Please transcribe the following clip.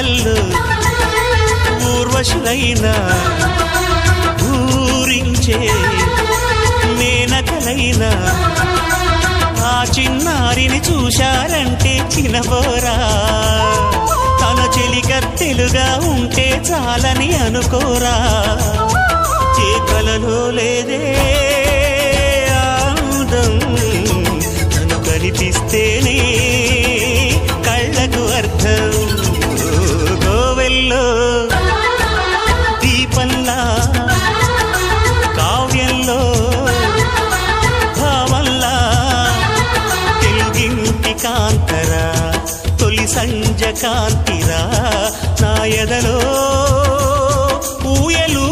కోవెల్లో ఊర్వశులైనా ఊరించే మేనకలైనా ఆ చిన్నారిని చూశారంటే చినబోరా తన చెలికత్తెలుగా ఉంటే చాలని అనుకోరా ఏ కలలో లేదే ఆనందం తను కనిపిస్తేనే కళ్ళకు అర్థం కోవెల్లో దీపంలా కావ్యంలో భావల్లా తెలుగింటి కాంతరా తొలి సంజ కాంతిరా నా ఎదలో ఊయలు